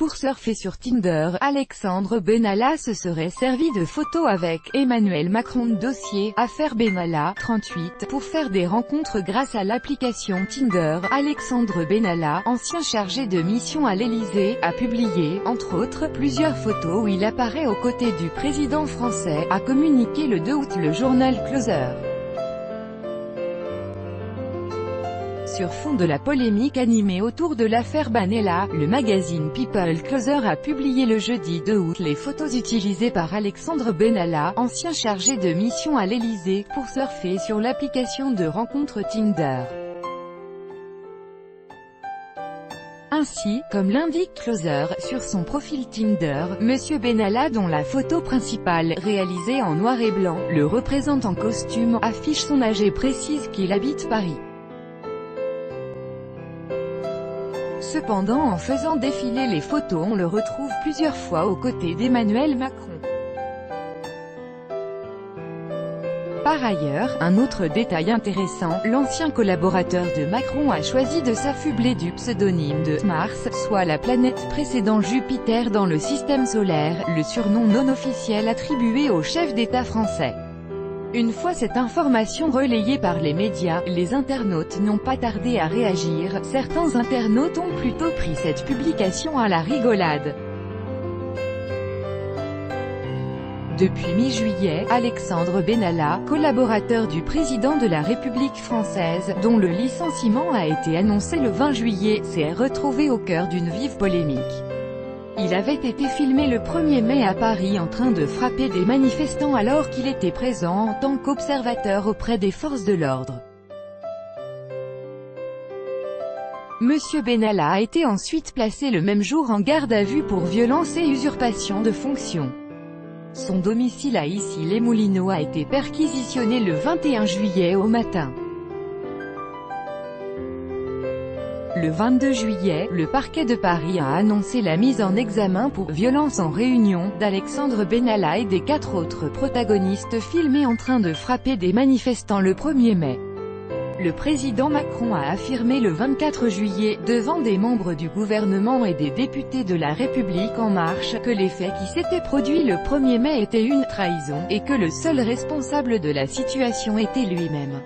Pour surfer sur Tinder, Alexandre Benalla se serait servi de photos avec Emmanuel Macron. Dossier Affaire Benalla, 38, pour faire des rencontres grâce à l'application Tinder. Alexandre Benalla, ancien chargé de mission à l'Élysée, a publié, entre autres, plusieurs photos où il apparaît aux côtés du président français, a communiqué le 2 août le journal Closer. Sur fond de la polémique animée autour de l'affaire Benalla, le magazine People Closer a publié le jeudi 2 août les photos utilisées par Alexandre Benalla, ancien chargé de mission à l'Élysée, pour surfer sur l'application de rencontre Tinder. Ainsi, comme l'indique Closer, sur son profil Tinder, Monsieur Benalla, dont la photo principale, réalisée en noir et blanc, le représente en costume, affiche son âge et précise qu'il habite Paris. Cependant, en faisant défiler les photos, on le retrouve plusieurs fois aux côtés d'Emmanuel Macron. Par ailleurs, un autre détail intéressant, l'ancien collaborateur de Macron a choisi de s'affubler du pseudonyme de Mars, soit la planète précédant Jupiter dans le système solaire, le surnom non officiel attribué au chef d'État français. Une fois cette information relayée par les médias, les internautes n'ont pas tardé à réagir. Certains internautes ont plutôt pris cette publication à la rigolade. Depuis mi-juillet, Alexandre Benalla, collaborateur du président de la République française, dont le licenciement a été annoncé le 20 juillet, s'est retrouvé au cœur d'une vive polémique. Il avait été filmé le 1er mai à Paris en train de frapper des manifestants alors qu'il était présent en tant qu'observateur auprès des forces de l'ordre. Monsieur Benalla a été ensuite placé le même jour en garde à vue pour violence et usurpation de fonction. Son domicile à Issy-les-Moulineaux a été perquisitionné le 21 juillet au matin. Le 22 juillet, le parquet de Paris a annoncé la mise en examen pour violence en réunion d'Alexandre Benalla et des 4 autres protagonistes filmés en train de frapper des manifestants le 1er mai. Le président Macron a affirmé le 24 juillet, devant des membres du gouvernement et des députés de La République En Marche, que les faits qui s'étaient produits le 1er mai étaient une trahison, et que le seul responsable de la situation était lui-même.